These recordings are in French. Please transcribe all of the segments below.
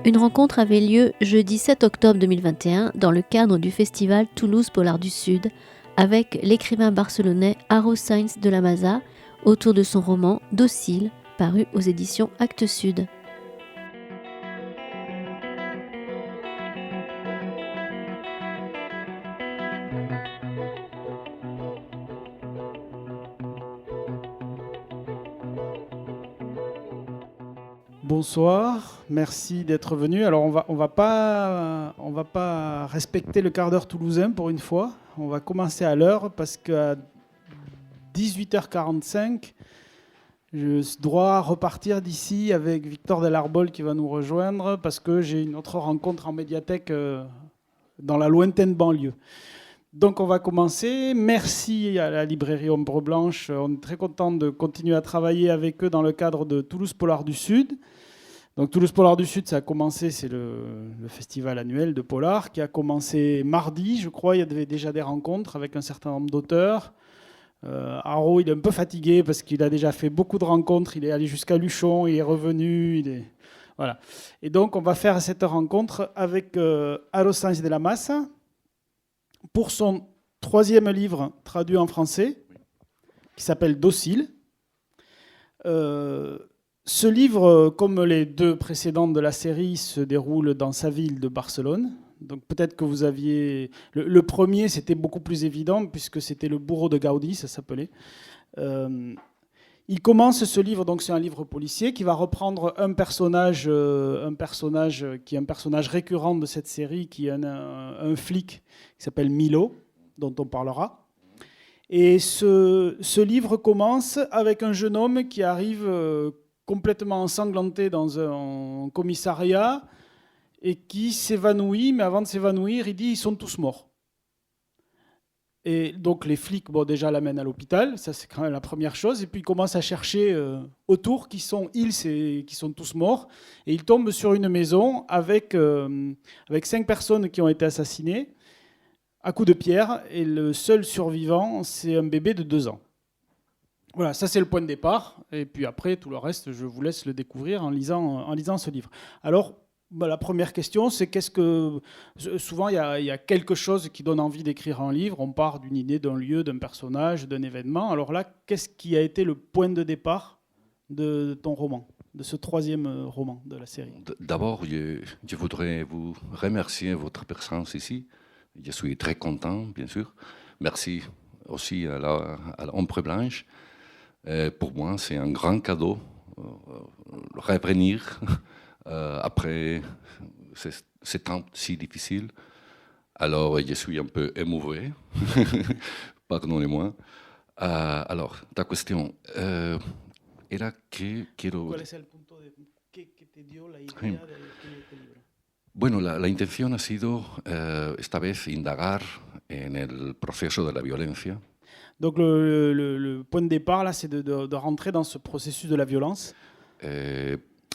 Une rencontre avait lieu jeudi 7 octobre 2021 dans le cadre du festival Toulouse Polar du Sud avec l'écrivain barcelonais Haro Sainz de la Maza autour de son roman Docile, paru aux éditions Actes Sud. Bonsoir, merci d'être venu. Alors on va pas respecter le quart d'heure toulousain pour une fois. On va commencer à l'heure parce qu'à 18h45, je dois repartir d'ici avec Victor Delarbol qui va nous rejoindre parce que j'ai une autre rencontre en médiathèque dans la lointaine banlieue. Donc on va commencer. Merci à la librairie Ombre Blanche. On est très content de continuer à travailler avec eux dans le cadre de Toulouse Polar du Sud. Donc Toulouse Polar du Sud, ça a commencé, c'est le festival annuel de polar qui a commencé mardi, je crois. Il y avait déjà des rencontres avec un certain nombre d'auteurs. Haro, il est un peu fatigué parce qu'il a déjà fait beaucoup de rencontres. Il est allé jusqu'à Luchon, il est revenu. Voilà. Et donc on va faire cette rencontre avec Haro Sainz de la Maza pour son troisième livre traduit en français qui s'appelle Docile. Ce livre, comme les deux précédents de la série, se déroule dans sa ville de Barcelone. Donc peut-être que vous aviez... Le premier, c'était beaucoup plus évident, puisque c'était le bourreau de Gaudi, ça s'appelait. Il commence ce livre, donc c'est un livre policier, qui va reprendre un personnage qui est un personnage récurrent de cette série, qui est un flic qui s'appelle Milo, dont on parlera. Et ce livre commence avec un jeune homme qui arrive... complètement ensanglanté dans un commissariat et qui s'évanouit, mais avant de s'évanouir, il dit « ils sont tous morts ». Et donc les flics, déjà l'amènent à l'hôpital, ça c'est quand même la première chose, et puis ils commencent à chercher autour qui sont tous morts, et ils tombent sur une maison avec 5 personnes qui ont été assassinées à coups de pierre, et le seul survivant, c'est un bébé de 2 ans. Voilà, ça c'est le point de départ. Et puis après, tout le reste, je vous laisse le découvrir en lisant ce livre. Alors, la première question, c'est qu'est-ce que... Souvent, il y a quelque chose qui donne envie d'écrire un livre. On part d'une idée, d'un lieu, d'un personnage, d'un événement. Alors là, qu'est-ce qui a été le point de départ de ton roman, de ce troisième roman de la série? D'abord, je voudrais vous remercier de votre présence ici. Je suis très content, bien sûr. Merci aussi à l'Ombre Blanche. Pour moi, c'est un grand cadeau revenir après ces temps si difficiles. Alors, je suis un peu émouvé, pardonnez-moi. Alors, ta question era que quiero... ¿Cuál es el punto que te dio la idea de escribir este libro? Bueno, la intención ha sido esta vez indagar en el proceso de la violencia. Donc le point de départ, là, c'est de rentrer dans ce processus de la violence.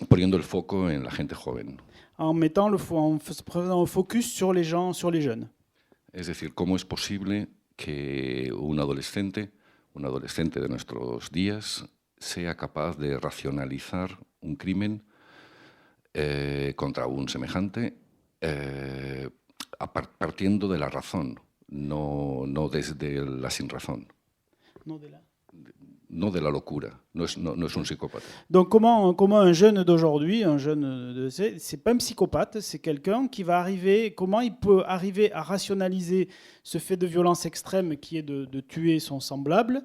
Poniendo el foco en la gente joven. En faisant un focus sur les gens, sur les jeunes. Es decir, cómo es posible que un adolescente de nuestros días, sea capaz de racionalizar un crimen contra un semejante partiendo de la razón, no desde la sinrazón. No de la locura, no es un psicópata. Donc comment un jeune d'aujourd'hui, c'est pas un psychopathe, c'est quelqu'un qui va arriver, comment il peut arriver à rationaliser ce fait de violence extrême qui est de tuer son semblable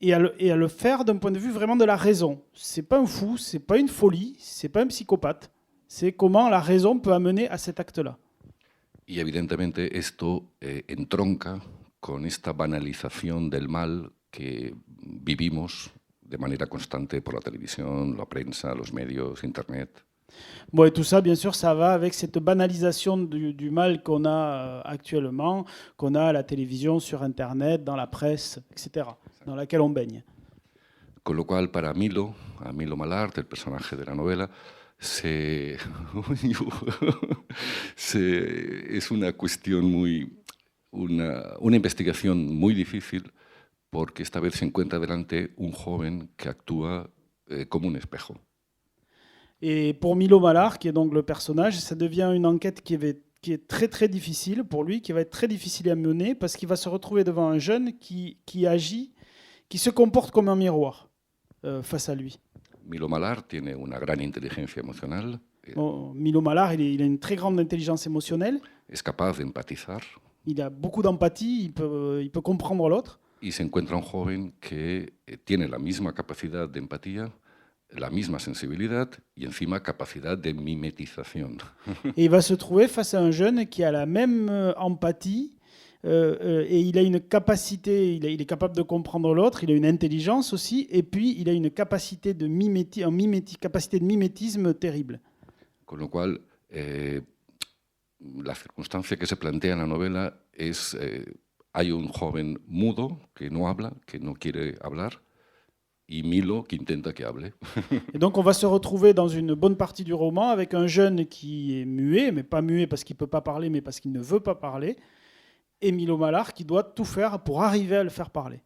et à le faire d'un point de vue vraiment de la raison. C'est pas un fou, c'est pas une folie, c'est pas un psychopathe, c'est comment la raison peut amener à cet acte-là. Y evidentemente esto entronca con esta banalización del mal que vivimos de manera constante por la televisión, la prensa, los medios, Internet. Bon, et tout ça, bien sûr, ça va avec cette banalisation du mal qu'on a actuellement, qu'on a à la télévision, sur Internet, dans la presse, etc., dans laquelle on baigne. Con lo cual, para Milo Malart, el personaje de la novela, es una cuestión una investigación muy difícil, porque esta vez se encuentra delante un joven que actúa como un espejo. Et pour Milo Mallar, qui est donc le personnage, ça devient une enquête qui est très très difficile pour lui, qui va être très difficile à mener, parce qu'il va se retrouver devant un jeune qui agit, qui se comporte comme un miroir face à lui. Milo Mallar tiene una gran inteligencia emocional, Milo Mallar, il a une très grande intelligence émotionnelle, es capaz de empatizar il a beaucoup d'empathie, il peut comprendre l'autre. y se encuentra un joven que tiene la misma capacidad de empatía, la misma sensibilidad y encima capacidad de mimetización. Et il va se trouver face à un jeune qui a la même empathie et il a une capacité, il est capable de comprendre l'autre, il a une intelligence aussi, et puis il a une capacité de capacité de mimétisme terrible. Con lo cual, la circunstancia que se plantea en la novela es, hay un joven mudo que no habla, que no quiere hablar, y Milo qui intenta que hable. Et donc on va se retrouver dans une bonne partie du roman avec un jeune qui est muet, mais pas muet parce qu'il ne peut pas parler, mais parce qu'il ne veut pas parler, et Milo Mallar qui doit tout faire pour arriver à le faire parler.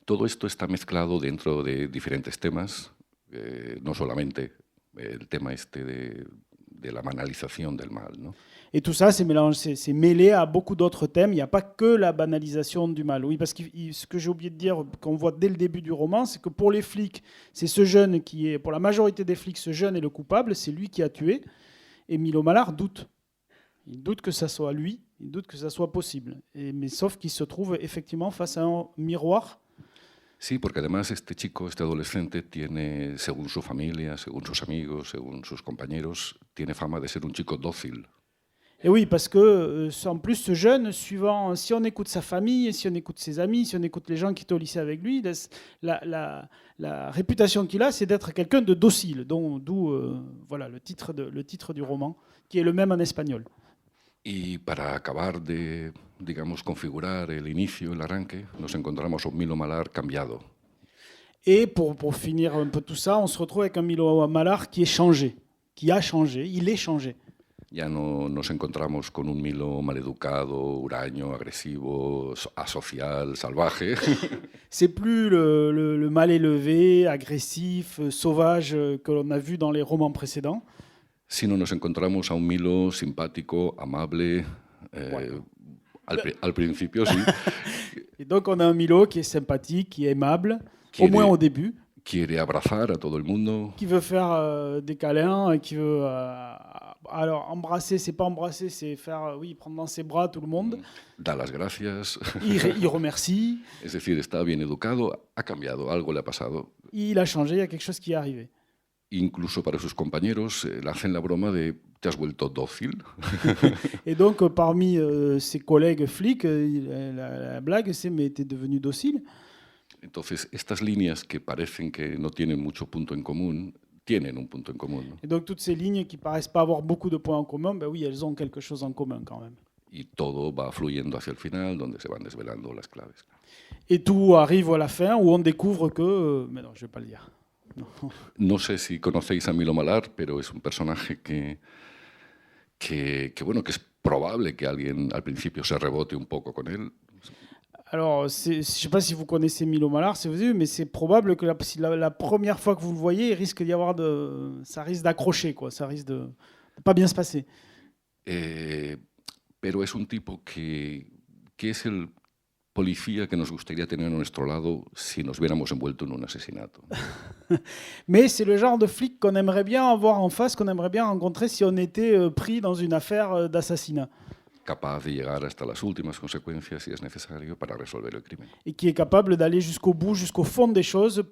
Todo esto está mezclado dentro de diferentes temas, no solamente el tema este de la banalización del mal, ¿no? Et tout ça, c'est mêlé à beaucoup d'autres thèmes. Il n'y a pas que la banalisation du mal. Oui, parce que ce que j'ai oublié de dire, qu'on voit dès le début du roman, c'est que pour les flics, c'est ce jeune qui est, pour la majorité des flics, ce jeune est le coupable, c'est lui qui a tué. Et Milo Mallar doute. Il doute que ça soit lui, il doute que ça soit possible. Mais sauf qu'il se trouve effectivement face à un miroir. Sí, porque además este chico, este adolescente, tiene, según su familia, según sus amigos, según sus compañeros, tiene fama de ser un chico dócil. Et oui, parce que en plus, ce jeune, suivant, si on écoute sa famille, si on écoute ses amis, si on écoute les gens qui étaient au lycée avec lui, la réputation qu'il a, c'est d'être quelqu'un de docile, d'où voilà, le titre du roman, qui est le même en espagnol. Y para acabar de, digamos, configurar el inicio, el arranque, nos encontramos un Milo Mallar cambiado. Et pour finir un peu tout ça, on se retrouve avec un Milo Mallar qui est changé, qui a changé, il est changé. Ya no nos encontramos con un Milo maleducado, huraño, agresivo, asocial, salvaje. C'est plus le mal élevé, agressif, sauvage que l'on a vu dans les romans précédents. Sino nos encontramos a un Milo simpático, amable, Bueno. al principio sí. Et donc on a un Milo qui est sympathique, qui est aimable, au moins au début. Quiere abrazar a todo el mundo. Qui veut faire des câlins, qui veut... alors embrasser, c'est pas embrasser, c'est faire, oui, prendre dans ses bras tout le monde. Da las gracias. Il remercie. Es decir, está bien educado, ha cambiado, algo le ha pasado. Il a changé, il y a quelque chose qui est arrivé. Incluso para sus compañeros le hacen la broma de «te has vuelto dócil». Et donc, parmi ses collègues flics, la blague, c'est « mais t'es devenu docile ». Entonces, estas líneas que parecen que no tienen mucho punto en común, tienen un punto en común, ¿no? Et donc, toutes ces lignes qui paraissent pas avoir beaucoup de points en commun, ben oui, elles ont quelque chose en commun quand même. Y todo va fluyendo hacia el final, donde se van desvelando las claves. Et tout arrive à la fin où on découvre que... mais non, je vais pas le dire. No sé si conocéis a Milo Mallar, pero es un personaje bueno, que es probable que alguien al principio se rebote un poco con él. Alors, je ne sais pas si vous connaissez Milo Mallar, si vous avez vu, mais c'est probable que la première fois que vous le voyez, il risque d'y avoir ça risque d'accrocher, quoi. Ça risque de pas bien se passer. Pero es un tipo que es el policía que nos gustaría tener a nuestro lado si nos viéramos envuelto en un asesinato. Mais c'est le genre de flic qu'on aimerait bien avoir en face, qu'on aimerait bien rencontrer si on était pris dans une affaire d'assassinat. Capaz de llegar hasta las últimas consecuencias si es necesario para resolver el crimen. Et qui est capable d'aller jusqu'au bout, jusqu'au fond des choses,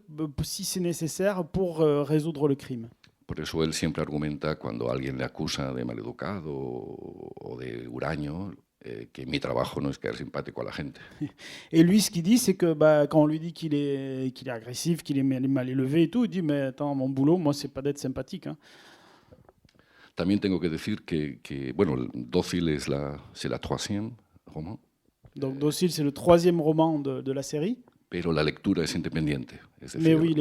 si c'est nécessaire, pour résoudre le crime. Por eso él siempre argumenta cuando alguien le acusa de maleducado o de huraño, que mi trabajo no es caer simpático a la gente. Et lui, ce qu'il dit, c'est que quand on lui dit qu'il est agressif, qu'il est mal élevé et tout, il dit « mais attends, mon boulot, moi, c'est pas d'être sympathique. Hein. » También tengo que decir que bueno, Dócil c'est la troisième roman. Donc Dócil, c'est le troisième roman de la série. Pero la lectura es independiente. Es decir, mais oui,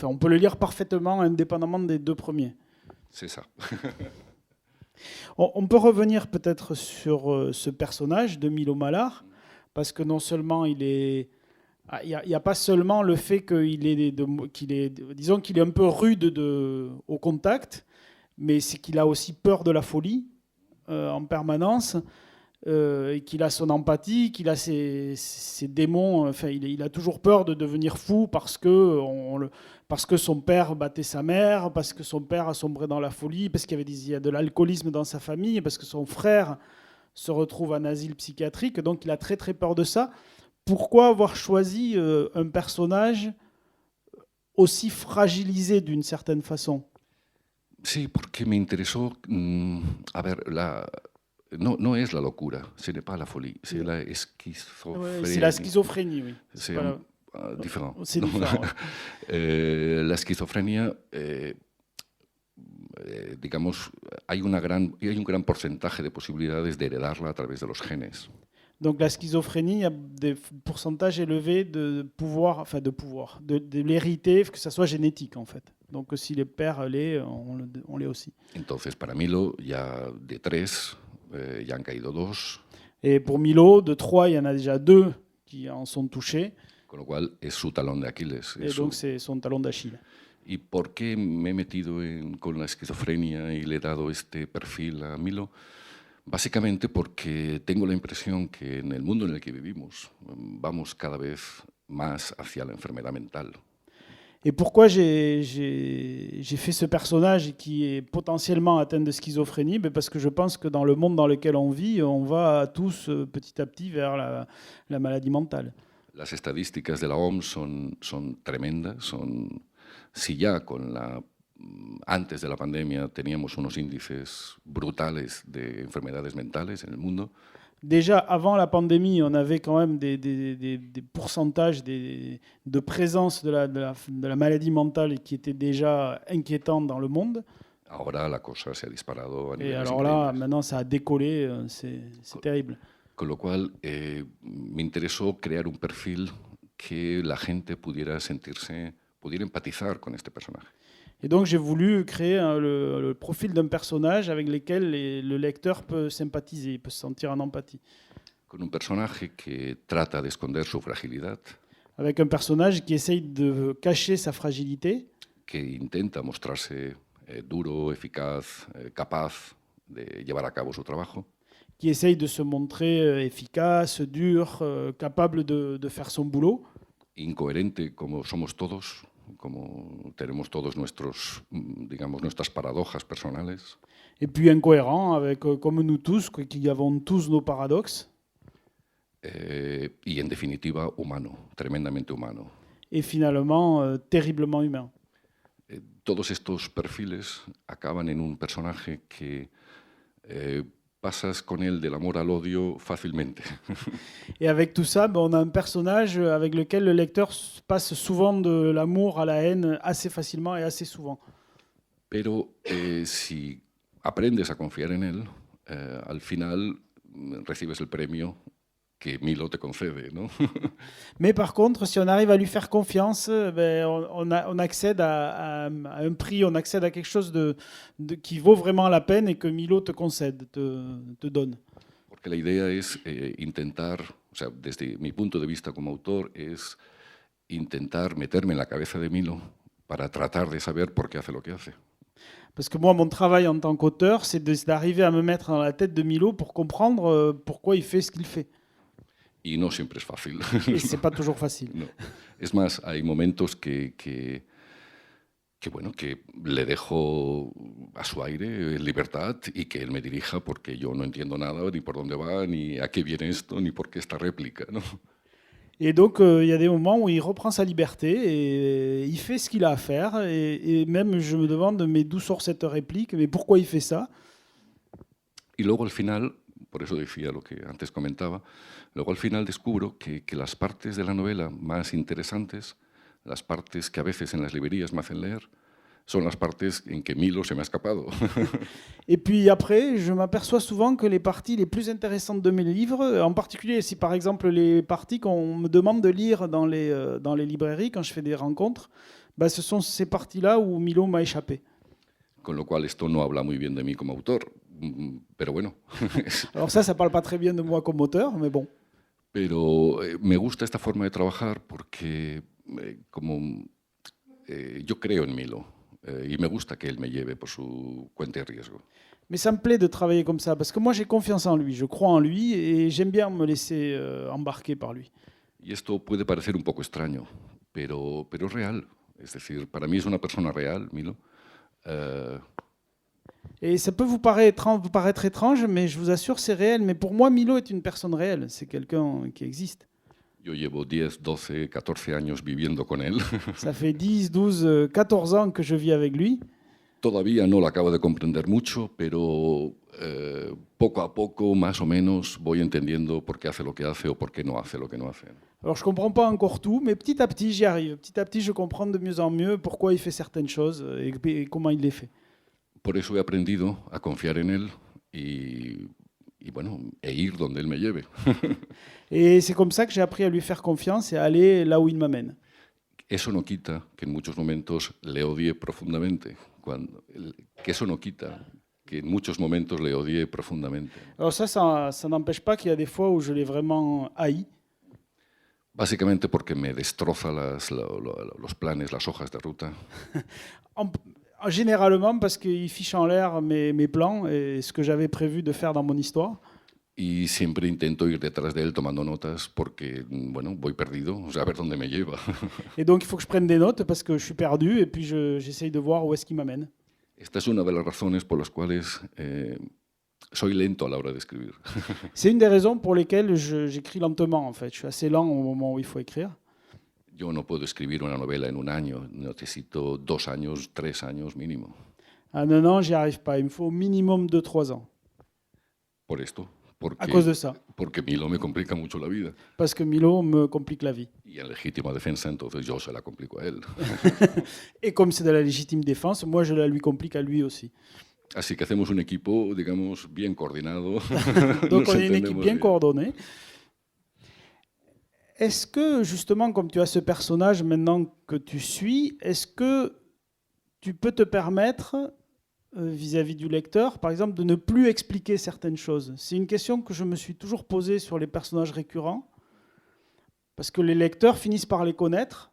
on peut le lire parfaitement, indépendamment des deux premiers. C'est ça. On peut revenir peut-être sur ce personnage de Milo Mallar, parce que non seulement il est Il n'y a pas seulement le fait disons qu'il est un peu rude au contact, mais c'est qu'il a aussi peur de la folie en permanence, et qu'il a son empathie, qu'il a ses démons. Enfin, il a toujours peur de devenir fou parce que son père battait sa mère, parce que son père a sombré dans la folie, parce qu'il y a de l'alcoolisme dans sa famille, parce que son frère se retrouve en asile psychiatrique. Donc il a très très peur de ça. Pourquoi avoir choisi un personnage aussi fragilisé d'une certaine façon? Sí, porque me interesó, a ver, no es la locura, ce n'est pas la folie, c'est la esquizofrenia. C'est la schizophrénie, oui. C'est différent. C'est différent. La esquizofrenia, digamos, hay un gran porcentaje de posibilidades de heredarla a través de los genes. Donc la schizophrénie, il y a des pourcentages élevés de l'hériter, que ça soit génétique en fait. Donc si les pères l'est, on l'est aussi. Entonces para Milo ya de 3 ya han caído 2. Et pour Milo, de 3, il y en a déjà 2 qui en sont touchés. Con lo cual es su talón de Aquiles. Et donc c'est son talon d'Achille. ¿Y por qué me he metido con la esquizofrenia y le he dado este perfil a Milo? Básicamente porque tengo la impresión que en el mundo en el que vivimos vamos cada vez más hacia la enfermedad mental. Et pourquoi j'ai fait ce personnage qui est potentiellement atteint de schizophrénie? Parce que je pense que dans le monde dans lequel on vit, on va tous petit à petit vers la maladie mentale. Las estadísticas de la OMS son tremendas. Si ya antes de la pandemia teníamos unos índices brutales de enfermedades mentales en el mundo. Déjà, avant la pandémie, on avait quand même des pourcentages de présence de la maladie mentale qui étaient déjà inquiétants dans le monde. Ahora la cosa se ha disparado a niveles Et alors là, maintenant, ça a décollé, c'est terrible. Con lo cual, me interesó crear un perfil que la gente pudiera empatizar con este personaje. Et donc j'ai voulu créer le profil d'un personnage avec lequel le lecteur peut sympathiser, peut se sentir en empathie. Con un personaje que trata de esconder su fragilidad. Avec un personnage qui essaye de cacher sa fragilité. Que intenta mostrarse duro, eficaz, capaz de llevar a cabo su trabajo. Qui essaye de se montrer efficace, dur, capable de faire son boulot. Incoherente como somos todos. Como tenemos todos nuestras paradojas personales. Et puis incohérent, comme nous tous, qui avons tous nos paradoxes. Y en definitiva, humano, tremendamente humano. Et finalement, terriblement humain. Todos estos perfiles acaban en un personaje que pasas con él del amor al odio fácilmente. Et avec tout ça, on a un personnage avec lequel le lecteur passe souvent de l'amour à la haine assez facilement et assez souvent. Pero si aprendes a confiar en él, al final recibes el premio que Milo te concede, ¿no? Mais par contre, si on arrive à lui faire confiance, on accède à un prix, on accède à quelque chose qui vaut vraiment la peine et que Milo te concède, te donne. Porque la idea es intentar, o sea, desde mi punto de vista como autor, es intentar meterme en la cabeza de Milo para tratar de saber por qué hace lo que hace. Parce que moi, mon travail en tant qu'auteur, c'est d'arriver à me mettre dans la tête de Milo pour comprendre pourquoi il fait ce qu'il fait. Y no siempre es fácil. Et c'est pas toujours facile. No. Es más, hay momentos que le dejo a su aire, en libertad, y que él me dirija porque yo no entiendo nada, ni por dónde va, ni a qué viene esto, ni por qué esta réplica, ¿no? Et donc, il y a des moments où il reprend sa liberté et il fait ce qu'il a à faire. Et même, je me demande, mais d'où sort cette réplique? Mais pourquoi il fait ça? Y luego al final, por eso decía lo que antes comentaba, luego al final descubro que las partes de la novela más interesantes, las partes que a veces en las librerías me hacen leer, son las partes en que Milo se me ha escapado. Et puis après, je m'aperçois souvent que les parties les plus intéressantes de mes livres, en particulier si par exemple les parties qu'on me demande de lire dans les librairies, quand je fais des rencontres, ce sont ces parties-là où Milo m'a échappé. Con lo cual esto no habla muy bien de mí como autor, pero bueno. Alors ça parle pas très bien de moi comme auteur, mais bon. Pero me gusta esta forma de trabajar porque yo creo en Milo y me gusta que él me lleve por su cuenta de riesgo. Mais ça me plaît de travailler comme ça, parce que moi j'ai confiance en lui, je crois en lui et j'aime bien me laisser embarquer par lui. Y esto puede parecer un poco extraño, pero es real. Es decir, para mí es una persona real, Milo. Et ça peut vous paraître étrange, mais je vous assure, c'est réel. Mais pour moi, Milo est une personne réelle, c'est quelqu'un qui existe. Yo llevo 10, 12, 14 años viviendo con él. Ça fait 10, 12, 14 ans que je vis avec lui. Todavía no lo acabo de comprender mucho, pero poco a poco, más o menos, voy entendiendo por qué hace lo que hace o por qué no hace lo que no hace. Alors je ne comprends pas encore tout, mais petit à petit j'y arrive. Petit à petit je comprends de mieux en mieux pourquoi il fait certaines choses et comment il les fait. Por eso he aprendido a confiar en él y bueno, ir donde él me lleve. Et c'est comme ça que j'ai appris à lui faire confiance et à aller là où il m'amène. Eso no quita que en muchos momentos le odie profundamente. Que eso no quita que en muchos momentos le odie profundamente. Alors ça n'empêche pas qu'il y a des fois où je l'ai vraiment haï. Básicamente porque me destroza los planes, las hojas de ruta. Généralement parce qu'il fiche en l'air mes plans et ce que j'avais prévu de faire dans mon histoire. Y siempre intento ir detrás de él tomando notas porque, bueno, voy perdido, o sea, a ver dónde me lleva. Et donc il faut que je prenne des notes parce que je suis perdu et puis j'essaye de voir où est-ce qu'il m'amène. Esta es una de las razones por las cuales soy lento a la hora de escribir. C'est une des raisons pour lesquelles j'écris lentement en fait. Je suis assez lent au moment où il faut écrire. Yo no puedo escribir una novela en un año, necesito 2 años, 3 años mínimo. Ah non, j'y arrive pas. Il me faut au minimum 2-3 ans. Por esto. À cause de ça. Porque Milo me complica mucho la vida. Parce que Milo me complique la vie. Y en legítima defensa, entonces yo se la complico a él. Et comme c'est de la légitime défense, moi je la lui complique à lui aussi. Así que hacemos un equipo, digamos, bien coordinado. Donc on est une équipe bien coordonnée. Est-ce que, justement, comme tu as ce personnage maintenant que tu suis, est-ce que tu peux te permettre, vis-à-vis du lecteur, par exemple, de ne plus expliquer certaines choses? C'est une question que je me suis toujours posée sur les personnages récurrents, parce que les lecteurs finissent par les connaître,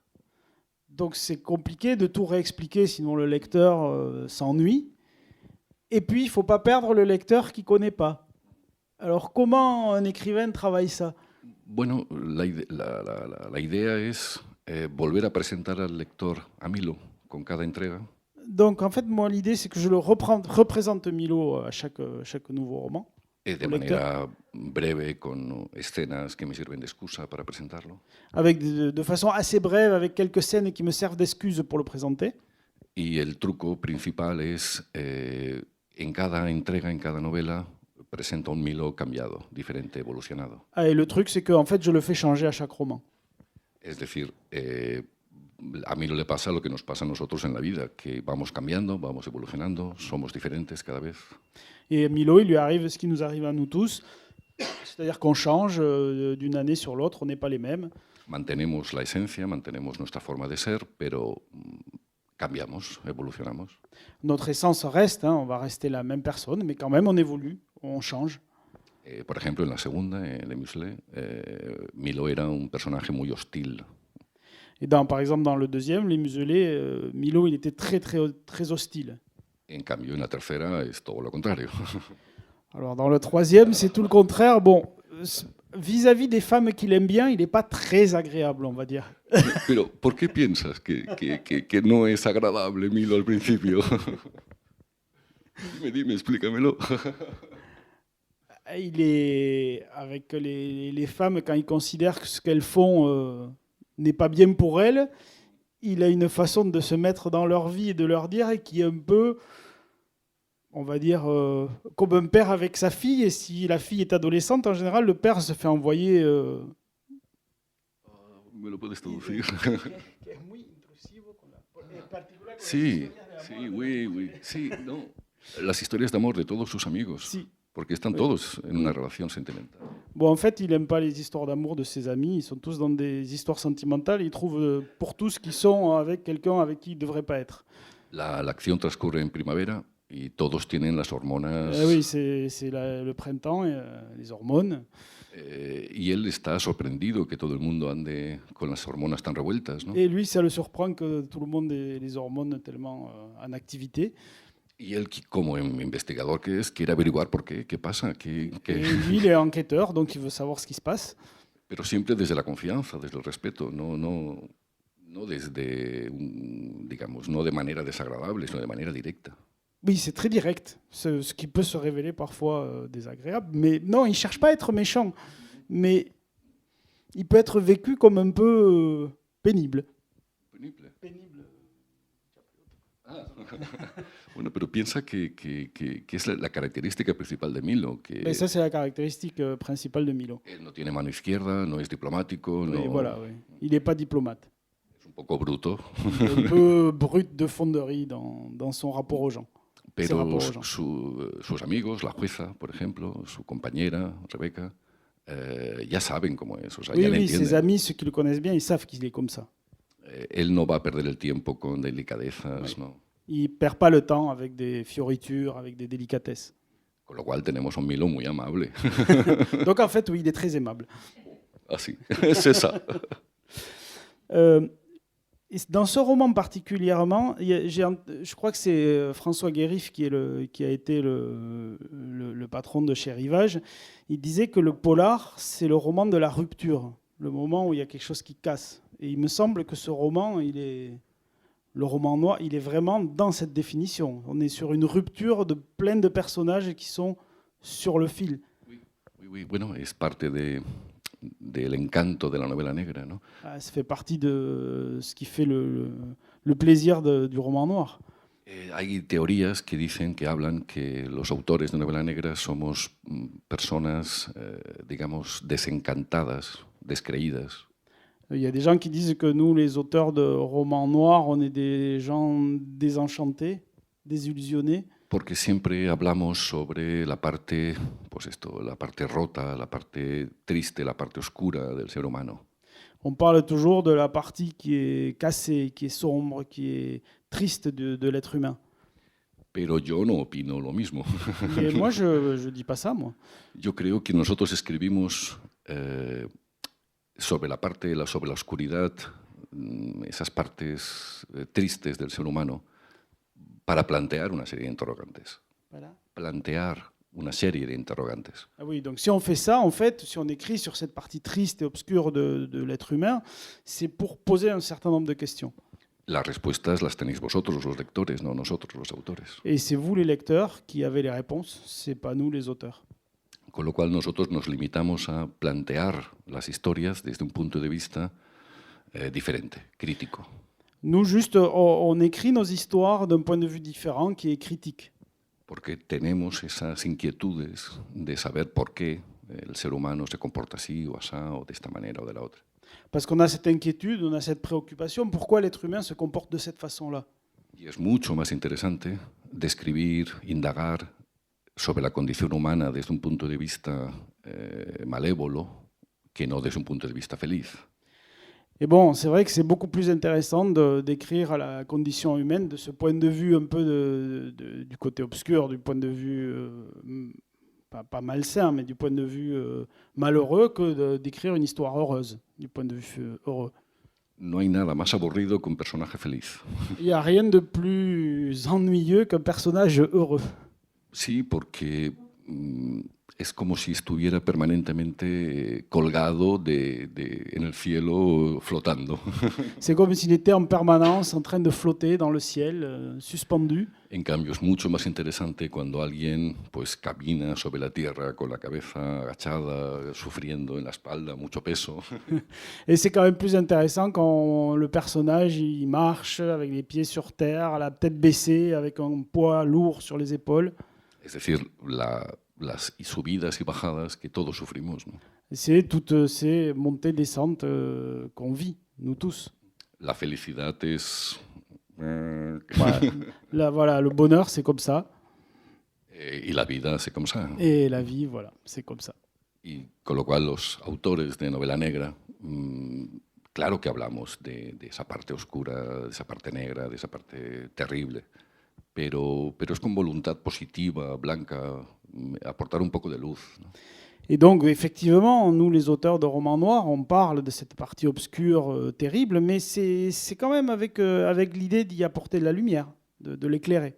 donc c'est compliqué de tout réexpliquer, sinon le lecteur s'ennuie. Et puis, il ne faut pas perdre le lecteur qui ne connaît pas. Alors, comment un écrivain travaille ça? Bueno, la idea es volver a presentar al lector a Milo con cada entrega. Donc, en fait, moi, l'idée, c'est que je le représente Milo à chaque nouveau roman. De manera breve, con escenas que me sirven de excusa para presentarlo. Avec de façon assez brève, avec quelques scènes qui me servent d'excuse pour le présenter. Y el truco principal es, en cada entrega, en cada novela, presenta un Milo cambiado, diferente, evolucionado. Ah, et le truc, c'est que en fait, je le fais changer à chaque roman. Es decir, a Milo le pasa lo que nos pasa a nosotros en la vida, que vamos cambiando, vamos evolucionando, somos diferentes cada vez. Et à Milo, il lui arrive ce qui nous arrive à nous tous, c'est-à-dire qu'on change d'une année sur l'autre, on n'est pas les mêmes. Mantenemos la esencia, mantenemos nuestra forma de ser, pero cambiamos, evolucionamos. Notre essence reste, on va rester la même personne, mais quand même on évolue, on change. Por ejemplo, en la segunda, Les Muselés, Milo era un personaje muy hostil. Et par exemple, dans le deuxième, Les Muselés, Milo, il était très, très, très hostile. En cambio, en la tercera, es todo lo contrario. Alors, dans le troisième, c'est tout le contraire. Bon, vis-à-vis des femmes qu'il aime bien, il n'est pas très agréable, on va dire. Pero, ¿por qué piensas que no es agradable Milo al principio? Dime, explícamelo. Il est avec les femmes, quand il considère que ce qu'elles font n'est pas bien pour elles, il a une façon de se mettre dans leur vie et de leur dire qui est un peu, on va dire, comme un père avec sa fille. Et si la fille est adolescente, en général, le père se fait envoyer... ¿Me lo puedes traducir? Sí, oui. Sí, no. Las historias de amor de todos sus amigos. Sí. Porque están todos en una relación sentimental. Bon, en fait, il n'aime pas les histoires d'amour de ses amis. Ils sont tous dans des histoires sentimentales. Il trouve pour tous qu'ils sont avec quelqu'un avec qui ils ne devraient pas être. La acción transcurre en primavera y todos tienen las hormonas. Oui, c'est le printemps, et, les hormones. Y él está sorprendido que todo el mundo ande con las hormonas tan revueltas, ¿no? Et lui, ça le surprend que tout le monde ait les hormones tellement en activité. Y él, como investigador que es, quiere averiguar por qué pasa. Et lui, il est enquêteur, donc il veut savoir ce qui se passe. Pero siempre desde la confianza, desde el respeto, no desde, digamos, no de manera desagradable, sino de manera directa. Oui, c'est très direct, ce qui peut se révéler parfois désagréable. Mais non, il ne cherche pas à être méchant, mais il peut être vécu comme un peu pénible. Pénible. Ah. Bueno, pero piensa que es la característica principal de Milo. Mais ça, c'est la caractéristique principale de Milo. Él no tiene mano izquierda, no es diplomático. Oui, no, voilà, oui. Il n'est pas diplomate. Es un poco bruto. Un peu brut de fonderie dans son rapport aux gens. Pero sus amigos, la jueza, por ejemplo, su compañera, Rebeca, ya saben cómo es. O sea, ya le Oui, ses entienden. amis, ceux qui le connaissent bien, ils savent qu'il est comme ça. Él no va a perder el tiempo con delicadezas, no. Il ne perd pas le temps avec des fioritures, avec des délicatesses. Con lo cual tenemos un Milo muy amable. Donc en fait, oui, il est très aimable. Así, c'est ça. Et dans ce roman particulièrement, je crois que c'est François Guérif qui a été le patron de Chez Rivage. Il disait que le polar, c'est le roman de la rupture, le moment où il y a quelque chose qui casse. Et il me semble que ce roman, le roman noir, il est vraiment dans cette définition. On est sur une rupture de plein de personnages qui sont sur le fil. Oui, bueno, es parte del encanto de la novela negra, ¿no? Ça fait partie de ce qui fait le plaisir du roman noir. Hay teorías que hablan que los autores de novela negra somos personas, digamos, desencantadas, descreídas. Il y a des gens qui disent que nous, les auteurs de romans noirs, on est des gens désenchantés, désillusionnés. Porque siempre hablamos sobre la parte, pues esto, la parte rota, la parte triste, la parte oscura del ser humano. On parle toujours de la partie qui est cassée, qui est sombre, qui est triste de l'être humain. Pero yo no opino lo mismo. Mais moi, je dis pas ça, moi. Yo creo que nosotros escribimos sobre la oscuridad, esas partes tristes del ser humano, para plantear una serie de interrogantes. Voilà. Plantear una serie de interrogantes. Ah oui, donc si on fait ça, en fait, si on écrit sur cette partie triste et obscure de l'être humain, c'est pour poser un certain nombre de questions. Las respuestas las tenéis vosotros, los lectores, no nosotros, los autores. Et c'est vous, les lecteurs, qui avez les réponses, c'est pas nous, les auteurs. Con lo cual nosotros nos limitamos a plantear las historias desde un punto de vista diferente, crítico. Nous, juste, on écrit nos histoires d'un point de vue différent qui est critique. Porque tenemos esas inquietudes de saber por qué el ser humano se comporta así o asá o de esta manera o de la otra. Parce qu'on a cette inquiétude, on a cette préoccupation. Pourquoi l'être humain se comporte de cette façon-là? Y es mucho más interesante describir, indagar sobre la condición humana desde un punto de vista malévolo que no desde un punto de vista feliz. Et bon, c'est vrai que c'est beaucoup plus intéressant d'écrire la condition humaine de ce point de vue un peu du côté obscur, du point de vue pas malsain, mais du point de vue malheureux, que d'écrire une histoire heureuse, du point de vue heureux. No hay nada más aburrido qu'un personaje feliz. Il n'y a rien de plus ennuyeux qu'un personnage heureux. Sí, porque es como si estuviera permanentemente colgado en el cielo flotando. C'est comme s'il était en permanence en train de flotter dans le ciel, suspendu. En cambio, es mucho más interesante cuando alguien pues camina sobre la tierra con la cabeza agachada, sufriendo en la espalda, mucho peso. Et c'est quand même plus intéressant quand le personnage il marche avec les pieds sur terre, la tête baissée, avec un poids lourd sur les épaules. Es decir, las subidas y bajadas que todos sufrimos, ¿no? C'est toutes ces montées descentes qu'on vit, nous tous. La felicidad es... Voilà, le bonheur, c'est comme ça. Y la vida c'est comme ça. Et la vie, voilà, c'est comme ça. Y con lo cual los autores de novela negra, claro que hablamos de esa parte oscura, de esa parte negra, de esa parte terrible, pero es con voluntad positiva, blanca, aportar un poco de luz, ¿no? Et donc, effectivement, nous, les auteurs de romans noirs, on parle de cette partie obscure terrible, mais c'est quand même avec l'idée d'y apporter de la lumière, de l'éclairer.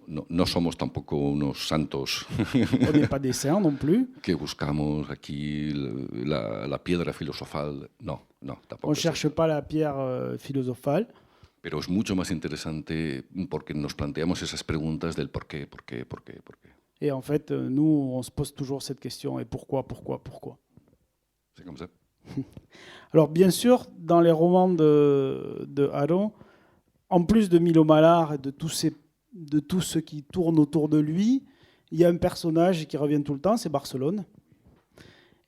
No somos tampoco unos santos On n'est pas des saints non plus. que buscamos aquí la piedra filosofal. No, tampoco. On ne es cherche eso. pas la pierre philosophale. Pero es mucho más interesante porque nos planteamos esas preguntas del por qué. Et en fait, nous, on se pose toujours cette question. Et pourquoi? C'est comme ça. Alors, bien sûr, dans les romans de Haro, en plus de Milo Malar et de tout ce qui tourne autour de lui, il y a un personnage qui revient tout le temps, c'est Barcelone.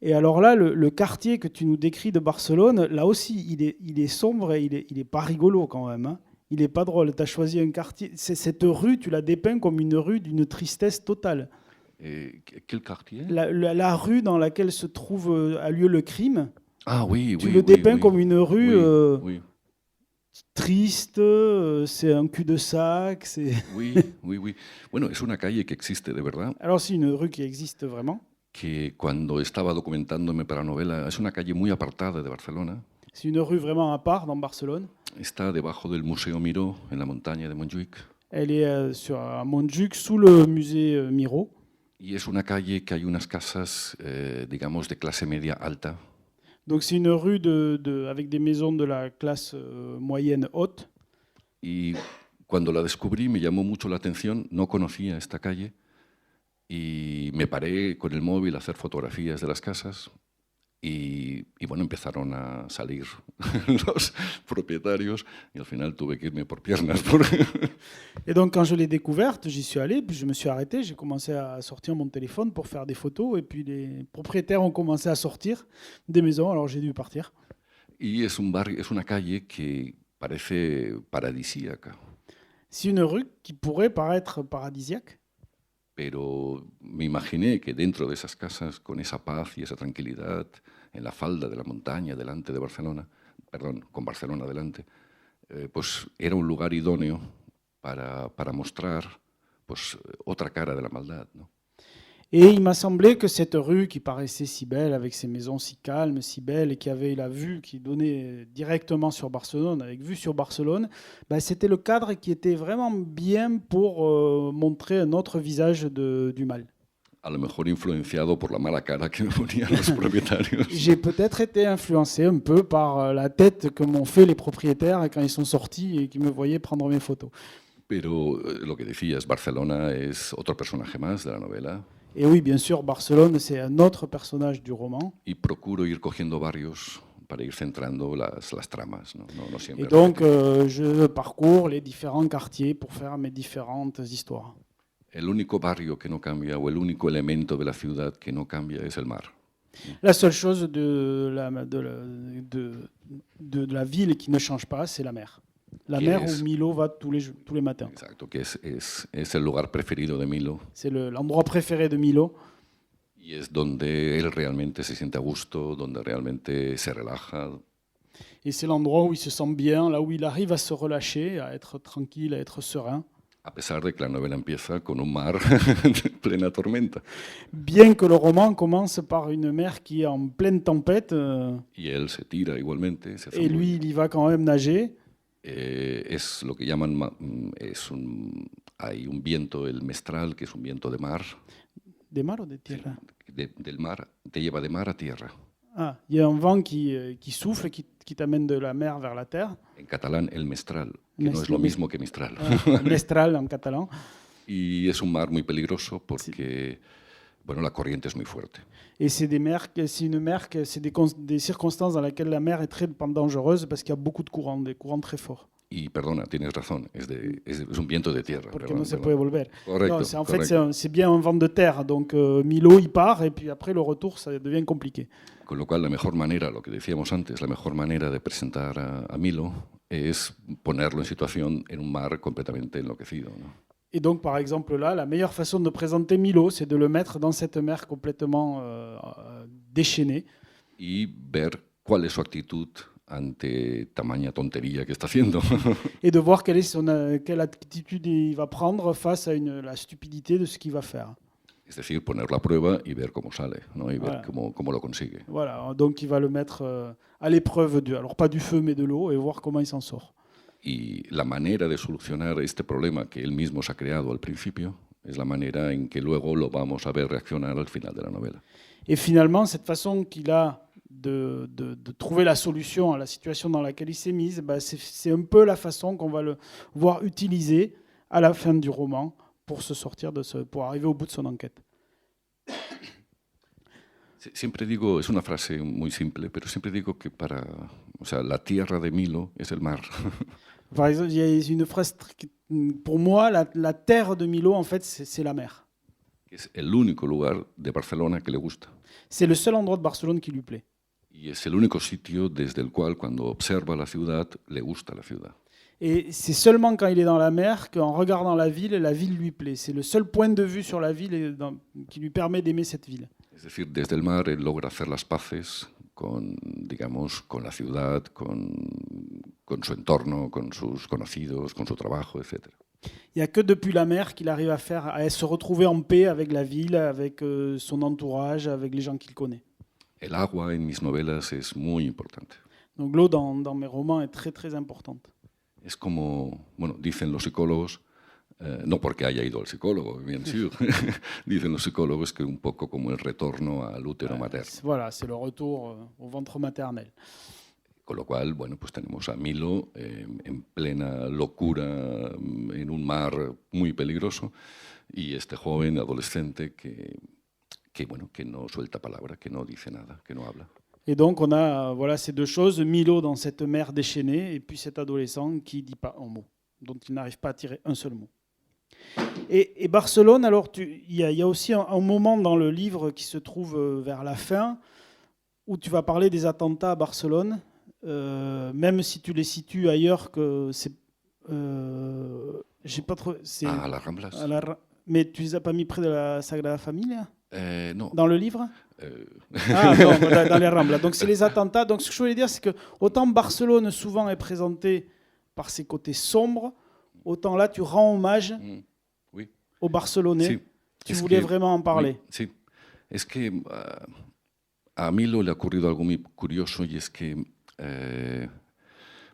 Et alors là, le quartier que tu nous décris de Barcelone, là aussi, il est sombre et il est pas rigolo quand même, hein. Il n'est pas drôle. Tu as choisi un quartier. Cette rue, tu la dépeins comme une rue d'une tristesse totale. Quel quartier? La rue dans laquelle se trouve a lieu le crime. Ah oui, Tu le dépeins comme une rue oui. triste, c'est un cul-de-sac. Oui. Bueno, es una calle que existe de verdad. Alors c'est une rue qui existe vraiment. Que cuando estaba documentándome para la novela, es una calle muy apartada de Barcelona. C'est une rue vraiment à part dans Barcelone. Está debajo del Museo Miró, en la montaña de Montjuïc. Elle est à Montjuïc, sous le musée Miró. Y es una calle que hay unas casas, digamos, de clase media alta. Donc c'est une rue avec des maisons de la classe moyenne haute. Y cuando la descubrí me llamó mucho la atención, no conocía esta calle y me paré con el móvil a hacer fotografías de las casas y bueno, empezaron a salir los propietarios y al final tuve que irme por piernas. Et donc quand je l'ai découverte, j'y suis allé, puis je me suis arrêté, j'ai commencé à sortir mon téléphone pour faire des photos et puis les propriétaires ont commencé à sortir des maisons, alors j'ai dû partir. Y es una calle que parece paradisíaca. C'est une rue qui pourrait paraître paradisiaque. Pero me imaginé que dentro de esas casas, con esa paz y esa tranquilidad, en la falda de la montaña delante de Barcelona, con Barcelona delante, pues era un lugar idóneo para mostrar pues, otra cara de la maldad, ¿no? Et il m'a semblé que cette rue qui paraissait si belle, avec ses maisons si calmes, si belles, et qui avait la vue qui donnait directement sur Barcelone, avec vue sur Barcelone, c'était le cadre qui était vraiment bien pour montrer un autre visage du mal. A lo mejor influenciado por la mala cara que me ponían los propietarios. J'ai peut-être été influencé un peu par la tête que m'ont fait les propriétaires quand ils sont sortis et qui me voyaient prendre mes photos. Pero lo que decías, Barcelona es otro personaje más de la novela. Et oui, bien sûr, Barcelone, c'est un autre personnage du roman. Y procuro ir cogiendo barrios para ir centrando las tramas, ¿no? No siempre. Et donc, je parcours les différents quartiers pour faire mes différentes histoires. El único barrio que no cambia o el único elemento de la ciudad que no cambia es el mar. La seule chose de la ville qui ne change pas, c'est la mer. La mer où Milo va tous les matins. Exacto, que es el lugar preferido de Milo. C'est l'endroit préféré de Milo. Y es donde él realmente se siente a gusto, donde realmente se relaja. Et c'est l'endroit où il se sent bien, là où il arrive à se relâcher, à être tranquille, à être serein. A pesar de que la novela empieza con un mar en plena tormenta. Bien que le roman commence par une mer qui est en pleine tempête. Y él se tira igualmente. Et lui, il y va quand même nager. Es lo que llaman, hay un viento, el mestral, que es un viento de mar. ¿De mar o de tierra? Del mar, te lleva de mar a tierra. Ah, il y a un vent qui souffle, qui t'amène de la mer vers la terre. En catalán, el mestral, que no es lo mismo que Mistral. Mestral en catalán. Y es un mar muy peligroso porque, bueno, la corriente es muy fuerte. Et c'est des circonstances dans lesquelles la mer est très dangereuse parce qu'il y a beaucoup de courants, des courants très forts. Y perdona, tienes razón, es un viento de tierra. Porque no se puede volver. Correcto, no, en fait, c'est bien un vent de terre. Donc Milo, il part et puis après le retour, ça devient compliqué. Con lo cual, la mejor manera, lo que decíamos antes, la mejor manera de presentar a Milo es ponerlo en situación en un mar completamente enloquecido, ¿no? Et donc, par exemple, là, la meilleure façon de présenter Milo, c'est de le mettre dans cette mer complètement déchaînée. Y ver cuál es su actitud ante tamaña tontería que está haciendo. Et de voir quelle attitude il va prendre face à la stupidité de ce qu'il va faire. Es decir, ponerlo a prueba y ver cómo sale, ¿no? Y ver Voilà. cómo lo consigue. Voilà, donc il va le mettre à l'épreuve, alors pas du feu mais de l'eau, et voir comment il s'en sort. Y la manera de solucionar este problema que él mismo se ha creado al principio es la manera en que luego lo vamos a ver reaccionar al final de la novela. Et finalement, cette façon qu'il a de trouver la solution à la situation dans laquelle il s'est mise, bah, c'est un peu la façon qu'on va le voir utiliser à la fin du roman pour se sortir pour arriver au bout de son enquête. Siempre digo, es una frase muy simple, pero siempre digo que la tierra de Milo es el mar. Par exemple, il y a une phrase, pour moi, la terre de Milo, en fait, c'est la mer. Es el único lugar de Barcelona que le gusta. C'est le seul endroit de Barcelone qui lui plaît. Y es el único sitio desde el cual, cuando observa la ciudad, le gusta la ciudad. Et c'est seulement quand il est dans la mer qu'en regardant la ville lui plaît. C'est le seul point de vue sur la ville qui lui permet d'aimer cette ville. Es decir, desde el mar él logra hacer las paces con, digamos, con la ciudad, con su entorno, con sus conocidos, con su trabajo, etc. Il n'y a que depuis la mer qu'il arrive à se retrouver en paix avec la ville, avec son entourage, avec les gens qu'il connaît. El agua en mis novelas es muy importante. Donc l'eau dans mes romans est très très importante. Es como, bueno, dicen los psicólogos, no porque haya ido al psicólogo, bien sûr, dicen los psicólogos que un poco como el retorno al útero materno. Voilà, c'est le retour au ventre maternel. Con lo cual, bueno, pues tenemos a Milo en plena locura en un mar muy peligroso y este joven adolescente que no suelta palabra, que no dice nada, que no habla. Et donc on a voilà ces deux choses, Milo dans cette mer déchaînée et puis cet adolescent qui ne dit pas un mot, dont il n'arrive pas à tirer un seul mot. Et Barcelone, alors il y a aussi un moment dans le livre qui se trouve vers la fin où tu vas parler des attentats à Barcelone, même si tu les situes ailleurs que c'est... j'ai pas trop... À la Ramblas. Mais tu les as pas mis près de la Sagrada Familia Non. Dans le livre Ah non, dans les Ramblas. Donc c'est les attentats. Donc ce que je voulais dire, c'est que autant Barcelone souvent est présenté par ses côtés sombres, autant là tu rends hommage oui. aux Barcelonais. Sí. Tu voulais vraiment en parler. Oui, sí. Es que a Milo le ha ocurrido algo muy curioso y es que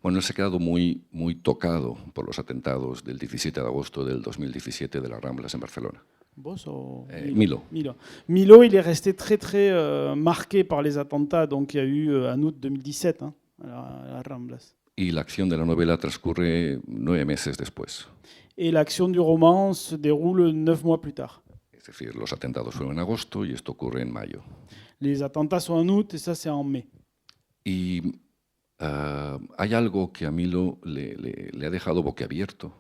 bueno, él se ha quedado muy, muy tocado por los atentados del 17 de agosto del 2017 de las Ramblas en Barcelona. Milo. Milo, il est resté très très marqué par les attentats, donc il y a eu en août 2017 à la Ramblas. Y la acción de la novela transcurre 9 meses después. Et l'action du roman se déroule 9 mois plus tard. Es decir, los atentados fueron en agosto y esto ocurre en mayo. Les attentats sont en août et ça c'est en mai. Y hay algo que a Milo le ha dejado boquiabierto,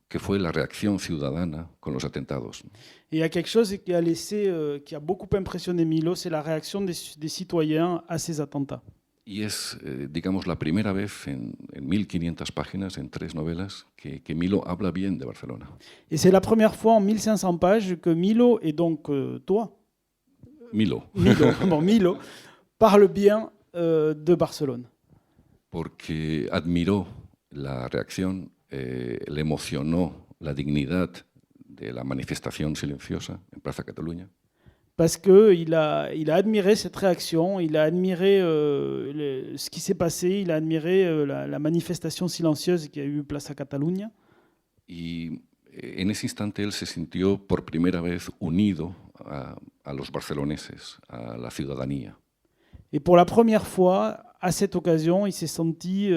que fue la reacción ciudadana con los atentados. Et il y a quelque chose qui a beaucoup impressionné Milo, c'est la réaction des citoyens à ces attentats. Y es, digamos, la primera vez en 1500 páginas, en 3 novelas, que Milo habla bien de Barcelona. Et c'est la première fois en 1500 pages que Milo, et donc toi, Milo, parle bien de Barcelone. Porque admiró la reacción, le emocionó la dignidad de la manifestación silenciosa en Plaza Catalunya. Parce qu'il a admiré cette réaction, il a admiré ce qui s'est passé, il a admiré la manifestation silencieuse qui a eu Plaza Catalunya. Y en ese instante él se sintió por primera vez unido a los barceloneses, a la ciudadanía. Et pour la première fois, à cette occasion, il s'est senti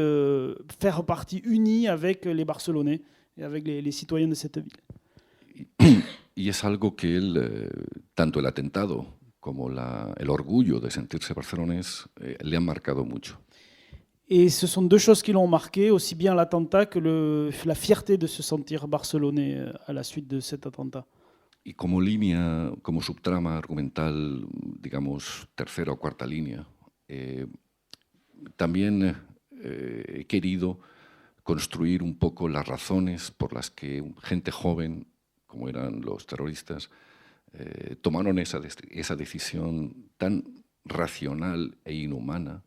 faire partie uni avec les Barcelonais et avec les citoyens de cette ville. Y es algo que él, tanto el atentado como el orgullo de sentirse barcelonés, le han marcado mucho. Et ce sont deux choses qui l'ont marqué, aussi bien l'attentat que la fierté de se sentir barcelonais à la suite de cet attentat. Y como línea, como subtrama argumental, digamos, tercera o cuarta línea, también he querido construir un poco las razones por las que gente joven, como eran los terroristas, tomaron esa decisión tan racional e inhumana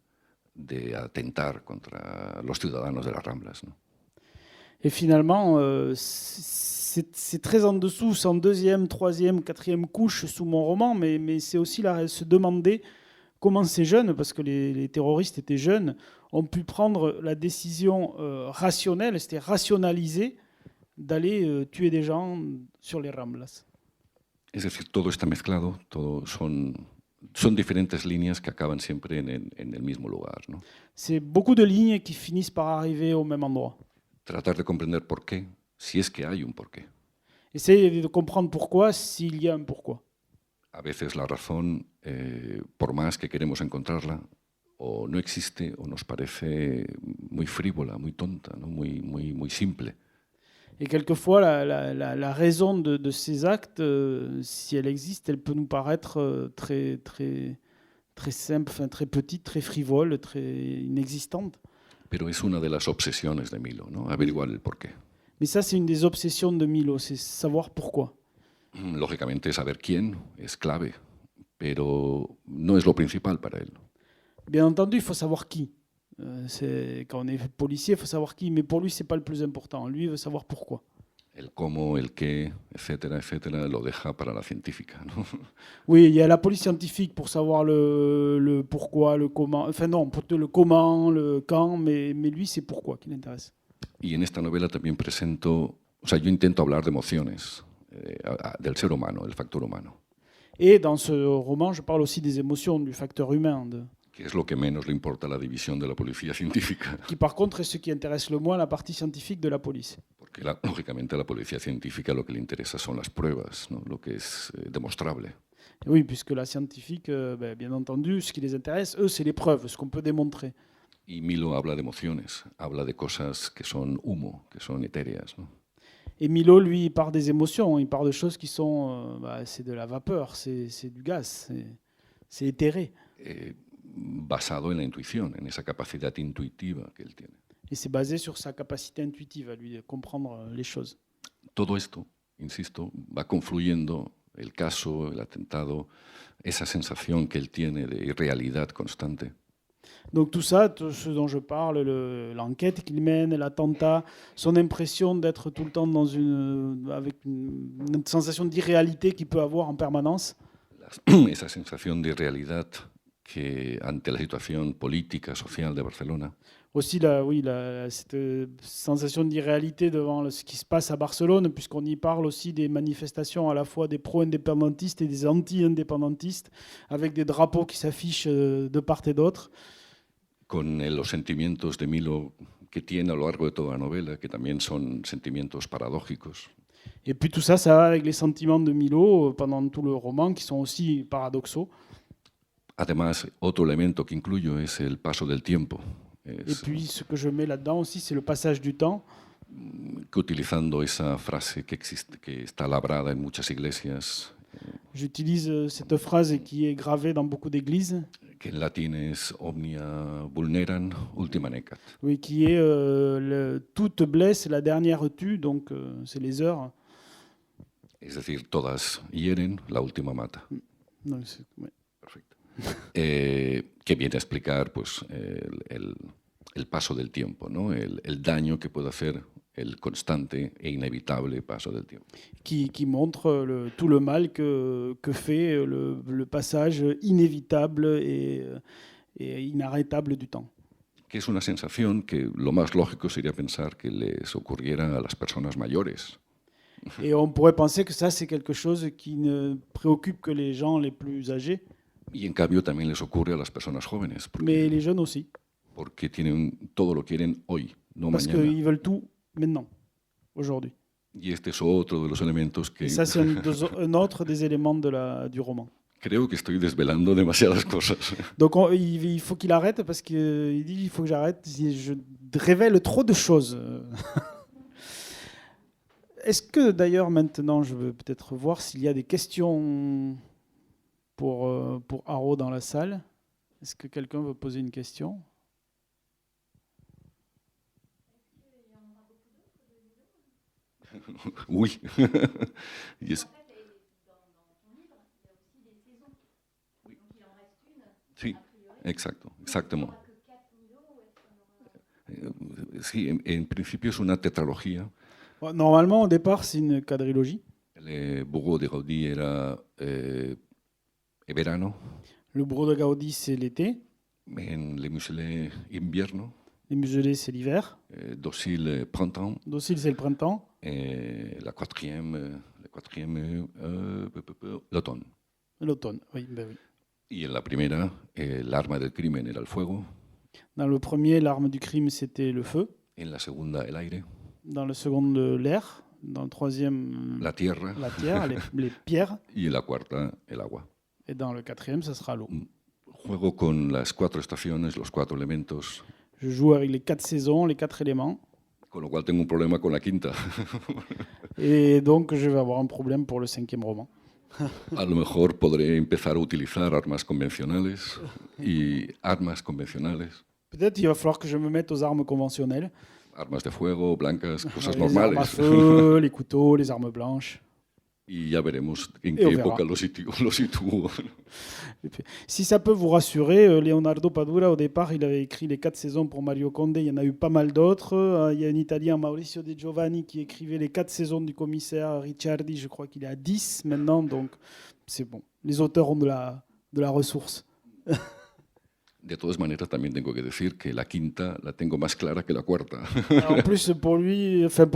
de atentar contra los ciudadanos de las Ramblas, ¿no? Et finalement, c'est très en dessous, c'est en deuxième, troisième, quatrième couche sous mon roman, mais c'est aussi se demander comment ces jeunes, parce que les terroristes étaient jeunes, ont pu prendre la décision rationnelle, c'est-à-dire rationalisée, d'aller tuer des gens sur les Ramblas. Es decir, todo está mezclado, son diferentes líneas que acaban siempre en el mismo lugar, ¿no? C'est beaucoup de lignes qui finissent par arriver au même endroit. Tratar de comprender por qué, si es que hay un porqué. Essayer de comprendre pourquoi, s'il y a un pourquoi. A veces la razón, por más que queremos encontrarla, o no existe o nos parece muy frívola, muy tonta, ¿no? muy simple. Et quelquefois, la raison de ces actes, si elle existe, elle peut nous paraître très simple, enfin, très petite, très frivole, très inexistante. Pero es una de las obsesiones de Milo, ¿no? Averiguar el porqué. Mais ça, c'est une des obsessions de Milo, c'est savoir pourquoi. Lógicamente, saber quién es clave, pero no es lo principal para él. Bien entendu, il faut savoir qui. Quand on est policier, il faut savoir qui. Mais pour lui, ce n'est pas le plus important. Lui, il veut savoir pourquoi. El cómo, el qué, etcétera, lo deja para la científica, ¿no? Oui, il y a la police scientifique pour savoir le pourquoi, le comment. Enfin non, pour le comment, le quand, mais lui, c'est pourquoi qui l'intéresse. Y en esta novela también presento, o sea, yo intento hablar de emociones, del ser humano, del factor humano. Et dans ce roman, je parle aussi des émotions, du facteur humain. Que es lo que menos le importa a la división de la policía científica. Qui par contre est ce qui intéresse le moins la partie scientifique de la police. Porque lógicamente a la policía científica lo que le interesa son las pruebas, ¿no? Lo que es demostrable. Oui, puisque la scientifique, bien entendu, ce qui les intéresse, eux, c'est les preuves, ce qu'on peut démontrer. Y Milo habla de emociones, habla de cosas que son humo, que son etéreas, ¿no? Et Milo, lui, il part des émotions, il part de choses qui sont... c'est de la vapeur, c'est du gaz, c'est éthéré. Basado en la intuición, en esa capacidad intuitiva que él tiene. Et c'est basé sur sa capacité intuitive à lui de comprendre les choses. Todo esto, insisto, va confluyendo el caso, el atentado, esa sensación que él tiene de irrealidad constante. Donc tout ça, tout ce dont je parle, l'enquête qu'il mène, l'attentat, son impression d'être tout le temps avec une sensation d'irréalité qu'il peut avoir en permanence. Esa sensación de irrealidad que ante la situación política, social de Barcelona. Aussi, cette sensation d'irréalité devant ce qui se passe à Barcelone, puisqu'on y parle aussi des manifestations à la fois des pro-indépendantistes et des anti-indépendantistes, avec des drapeaux qui s'affichent de part et d'autre. Con los sentimientos de Milo que tiene a lo largo de toda la novela, que también son sentimientos paradójicos. Et puis tout ça, ça va avec les sentiments de Milo pendant tout le roman, qui sont aussi paradoxaux. Además, otro elemento que incluyo es el paso del tiempo. Et puis ce que je mets là-dedans aussi, c'est le passage du temps. Que utilizando esa frase que existe, que está labrada en muchas iglesias. J'utilise cette phrase qui est gravée dans beaucoup d'églises. Que en latín es omnia vulneran, ultima necat. Oui, qui est toute blesse, la dernière tue, donc c'est les heures. Es decir, todas hieren, la última mata. Donc, ouais. Perfecto. Que viene a explicar pues, el paso del tiempo, ¿no? El daño que puede hacer el constante e inevitable paso del tiempo. Qui montre tout le mal que fait le passage inévitable et inarrêtable du temps. Que es una sensación que lo más lógico sería pensar que les ocurriera a las personas mayores. Et on pourrait penser que ça, c'est quelque chose qui ne préoccupe que les gens les plus âgés. Y en cambio también les ocurre a las personas jóvenes. Mais les jeunes aussi. Porque tienen, todo lo quieren hoy, no Parce mañana. qu'ils veulent tout maintenant, aujourd'hui. Y este es otro de los elementos que... Et ça, c'est un autre des éléments du roman. Creo que estoy desvelando demasiadas cosas. Donc il faut qu'il arrête parce qu'il dit il faut que j'arrête, je révèle trop de choses. Est-ce que d'ailleurs maintenant je veux peut-être voir s'il y a des questions pour Haro dans la salle. Est-ce que quelqu'un veut poser une question ? Oui. Yes. Sí, exacto, exactement. Sí, en principio es una tetralogía. Bon, normalement, au départ, c'est une quadrilogie. El Bugo de Gaudí era verano, Le Bourreau de Gaudi, c'est l'été. en Les Muselets invierno, Les Muselés, c'est l'hiver. Docile printemps, Docile, c'est le printemps. et la quatrième, l'automne. L'automne, oui, ben oui. Y en la primera, el arma del crimen era el fuego, Dans le premier, l'arme du crime, c'était le feu. en la segunda el aire, Dans le second, l'air. Dans le troisième, la tierra la terre, les pierres. y en la cuarta el agua. Et dans le quatrième, ça sera l'eau. Juego con las 4 estaciones, los 4 elementos, Je joue avec les 4 saisons, les 4 éléments. con lo cual tengo un problema con la quinta. Et donc, je vais avoir un problème pour le 5e roman. A lo mejor podré empezar a utilizar armas convencionales y armas convencionales, Peut-être il va falloir que je me mette aux armes conventionnelles. armas de fuego, blancas, cosas Les armes à normales. feu, les couteaux, les armes blanches. Y ya veremos en Y qué on verá. época lo sitúo. Si ça peut vous rassurer, Leonardo Padura, au départ, il avait écrit les 4 saisons pour Mario Conde. Il y en a eu pas mal d'autres. Il y a un Italien, Mauricio De Giovanni, qui écrivait les 4 saisons du commissaire Ricciardi. Je crois qu'il est à 10 maintenant, donc c'est bon. Les auteurs ont de la ressource. De todas maneras, también tengo que decir que la quinta la tengo más clara que la cuarta. En plus, pour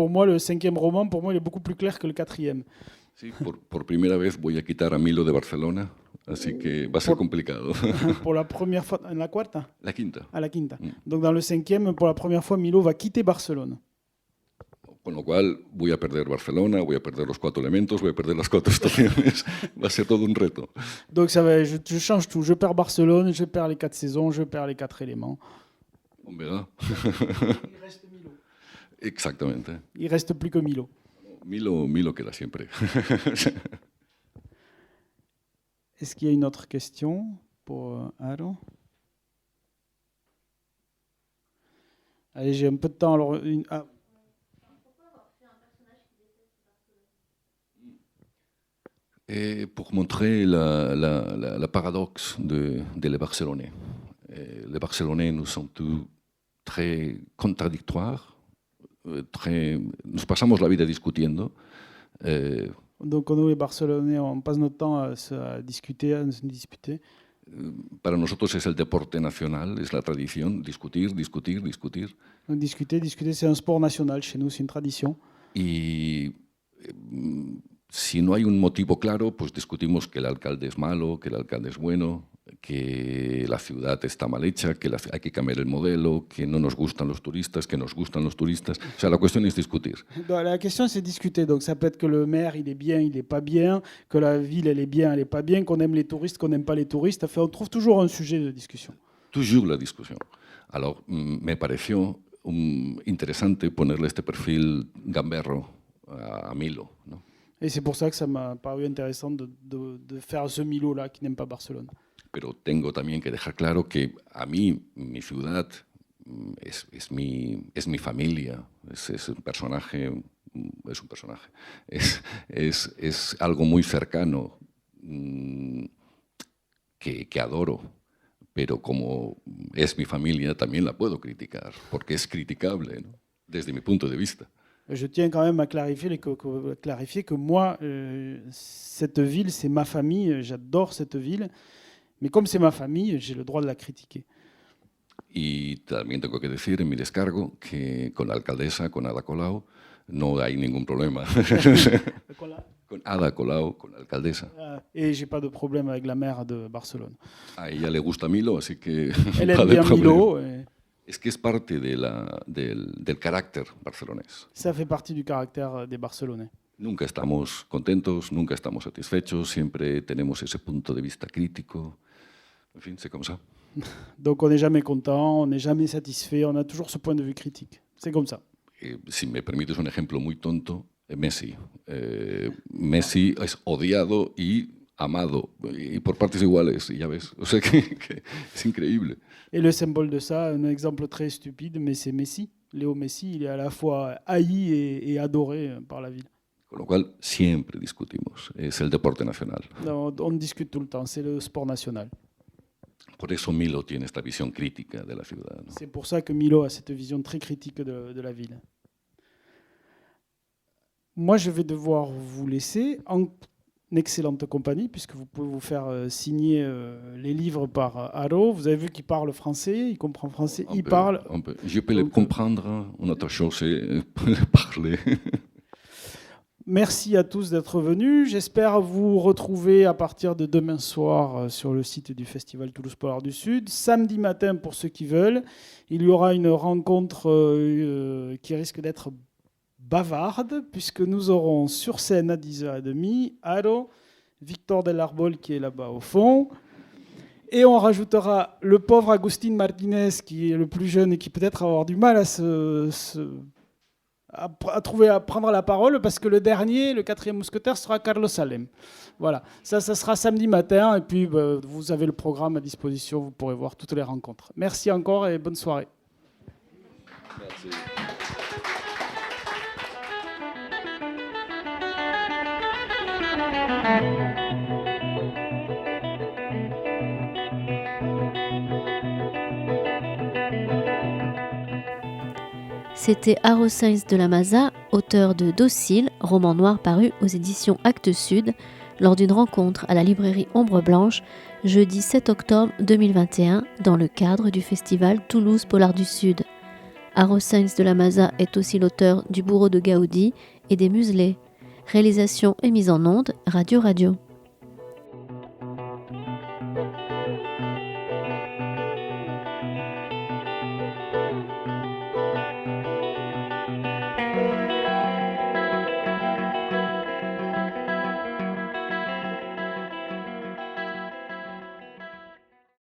moi, le 5e roman, pour moi, il est beaucoup plus clair que le 4e. Sí, por primera vez voy a quitar a Milo de Barcelona, así que va a ser complicado. Pour la première fois, en la cuarta, La quinta. à la quinta. Donc dans le 5e, pour la première fois, Milo va quitter Barcelone. Con lo cual voy a perder Barcelona, voy a perder los 4 elementos, voy a perder las 4 estaciones. Va a ser todo un reto. Donc ça va, je change tout. Je perds Barcelone, je perds les 4 saisons, je perds les 4 éléments. On verá. Il reste Milo. Exactamente. Il reste plus que Milo. Milo queda siempre. Est-ce qu'il y a une autre question pour Aaron? Allez, j'ai un peu de temps. Alors, Et pour montrer la paradoxe de les Barcelonais. Les Barcelonais, nous sommes tous très contradictoires. Nos pasamos la vida discutiendo. Donc, nous, les Barcelonais, on passe notre temps à discuter, à se disputer. Para nosotros es el deporte nacional, es la tradición, discutir. Donc, discuter, c'est un sport national chez nous, c'est une tradition. Y si no hay un motivo claro, pues discutimos que el alcalde es malo, que el alcalde es bueno, que la ciudad está mal hecha, que hay que cambiar el modelo, que no nos gustan los turistas, que nos gustan los turistas. O sea, la cuestión es discutir. La question, c'est discuter. Donc, ça peut être que le maire, il est bien, il n'est pas bien, que la ville, elle est bien, elle n'est pas bien, qu'on aime les touristes, qu'on n'aime pas les touristes. Enfin, on trouve toujours un sujet de discussion. Toujours la discusión. Alors, me pareció interesante ponerle este perfil gamberro a Milo, ¿no? Et c'est pour ça que ça m'a paru intéressant de faire ce Milo-là qui n'aime pas Barcelone. Pero tengo también que dejar claro que a mí, mi ciudad, es mi familia, es un personaje, es algo muy cercano que adoro, pero como es mi familia también la puedo criticar, porque es criticable, ¿no? Desde mi punto de vista. Je tiens quand même à clarifier que moi, cette ville, c'est ma famille, j'adore cette ville, mais comme c'est ma famille, j'ai le droit de la critiquer. Y también tengo que decir en mi descargo que con la alcaldesa, con Ada Colau, no hay ningún problema. Con Ada Colau, con la alcaldesa. Et j'ai pas de problème avec la maire de Barcelone. A ella le gusta Milo, así que Elle aime bien Milo. Es que es parte del carácter barcelonés. Ça fait partie du caractère des Barcelonais. Nunca estamos contentos, nunca estamos satisfechos, siempre tenemos ese punto de vista crítico. En fin, c'est comme ça. Donc on n'est jamais content, on n'est jamais satisfait, on a toujours ce point de vue critique. C'est comme ça. Si me permites un ejemplo muy tonto, Messi. Messi es odiado y amado, y por partes iguales, y ya ves. O sea que es increíble. Et le symbole de ça, un exemple très stupide, mais c'est Messi. Léo Messi, il est à la fois haï et adoré par la ville. Con lo cual siempre discutimos. Es el deporte nacional. On discute tout le temps, c'est le sport national. Por eso Milo tiene esta visión crítica de la ciudad, ¿no? C'est pour ça que Milo a cette vision très critique de la ville. Moi, je vais devoir vous laisser en excellente compagnie, puisque vous pouvez vous faire signer les livres par Haro. Vous avez vu qu'il parle français, il comprend français, il parle. Je peux le comprendre, une autre chose, c'est le parler. Merci à tous d'être venus. J'espère vous retrouver à partir de demain soir sur le site du Festival Toulouse Polar du Sud. Samedi matin, pour ceux qui veulent, il y aura une rencontre qui risque d'être bavarde, puisque nous aurons sur scène à 10h30 Haro, Victor Delarbol qui est là-bas au fond, et on rajoutera le pauvre Agustín Martínez qui est le plus jeune et qui peut-être va avoir du mal à prendre la parole, parce que le dernier, le 4e mousquetaire, sera Carlos Salem. Voilà, ça sera samedi matin, et puis vous avez le programme à disposition, vous pourrez voir toutes les rencontres. Merci encore et bonne soirée. Merci. C'était Haro Sainz de la Maza, auteur de Docile, roman noir paru aux éditions Actes Sud, lors d'une rencontre à la librairie Ombre Blanche, jeudi 7 octobre 2021, dans le cadre du festival Toulouse Polar du Sud. Haro Sainz de la Maza est aussi l'auteur du Bourreau de Gaudi et des Muselés. Réalisation et mise en onde, Radio Radio.